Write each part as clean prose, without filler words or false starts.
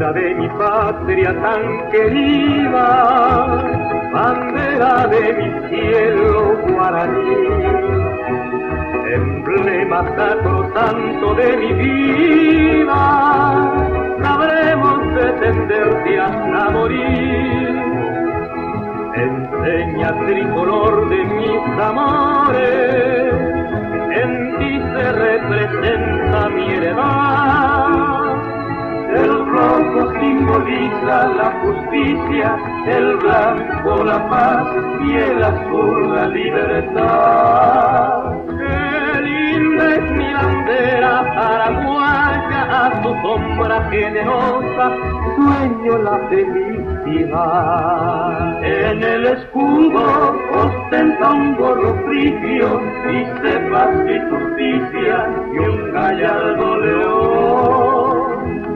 bandera de mi patria tan querida, bandera de mi cielo guaraní, emblema sacrosanto de mi vida, sabremos defenderte hasta morir. Enseña tricolor de mis amores, en ti se representa mi heredad. El rojo simboliza la justicia, el blanco la paz y el azul la libertad. Qué linda es mi bandera paraguaya, a su sombra generosa sueño la felicidad. En el escudo ostenta un gorro frigio, dice paz y justicia y un gallardo león.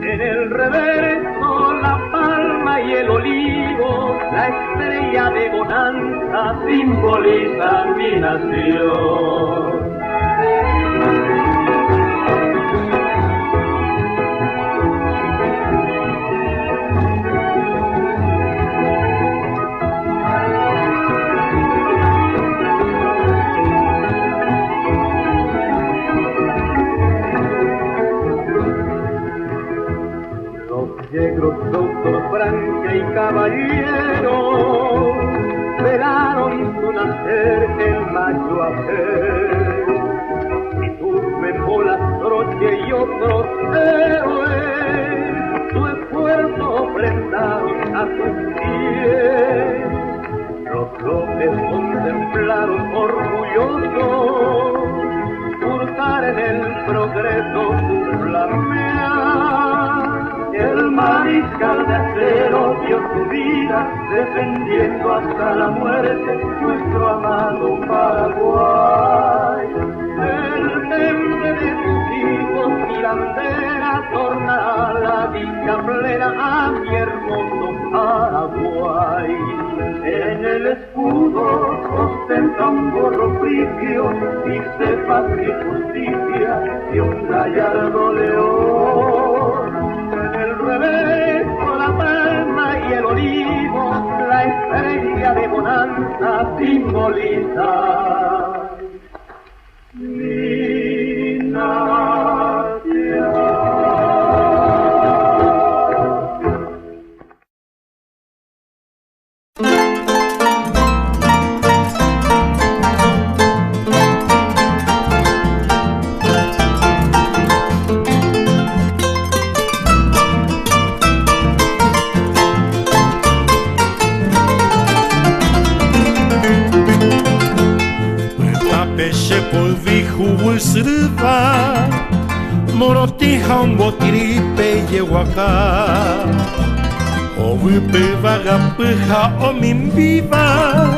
En el reverso la palma y el olivo, la estrella de bonanza simboliza mi nación. Negros, doctor, Francia y caballero velaron su nacer el mayo ayer, y tus bemolas, Troche y otros héroes su esfuerzo ofrendaron a sus pies. Los López contemplaron orgullosos hurtar en el progreso su flamear. El mariscal de acero dio su vida defendiendo hasta la muerte nuestro amado Paraguay. El nombre de sus hijos mi bandera tornará la dicha plena a mi hermoso Paraguay. En el escudo ostenta un gorro frigio, dice paz y justicia y un gallardo león. En el reverso la palma y el olivo, la estrella de bonanza simboliza mi nación. Morotija un botiripe yehuacá, o vipe vagapeja o mimbiva,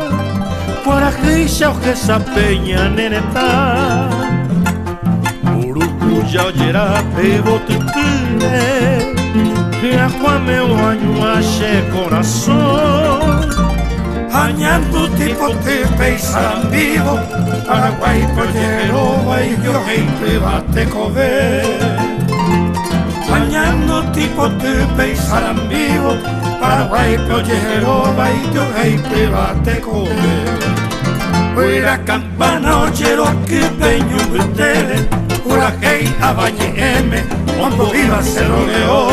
cuarajeisha o jesa peña neneta, urucuya oyera pebo tutile, que acuame o añuache corazón. Añando tipo tepe y sarambivo, Paraguay pollero, yo gente bate cover. Añando tipo tepe y sarambivo, Paraguay pollero, yo gente bate cover. Fuera campana oyero que peño ustedes, ura hey a Valle M, cuando viva se rodeó.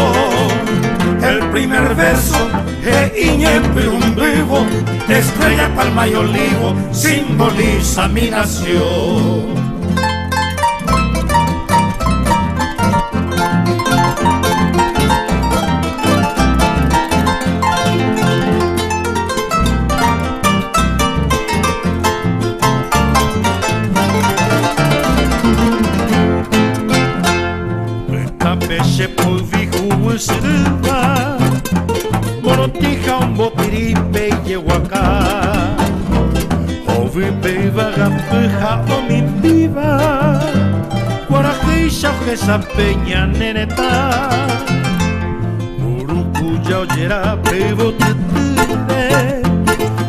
El primer verso, iñepe un vivo, estrella, palma y olivo, simboliza mi nación. Esta peche por viejo es Morotija un botiripe yehuacá, o vipe vagapeja o mimbiva, cuarajeisha o jesa peña neneta, urucuya oyera pebo tutile,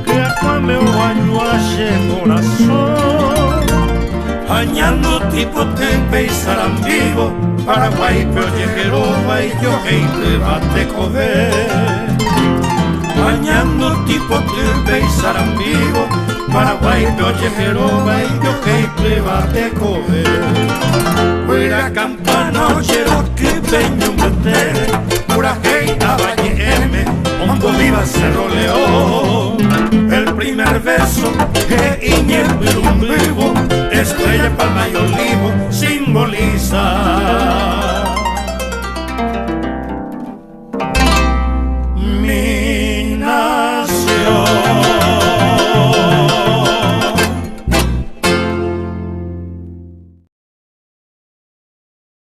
que acuame o añuache corazón. Añando tipo tepe y sarambivo, Paraguay, Proyecero, Baillo, Heite, Batecové. Bañando tipo Turbe y Sarambigo, Paraguay, Proyecero, Baillo, Heite.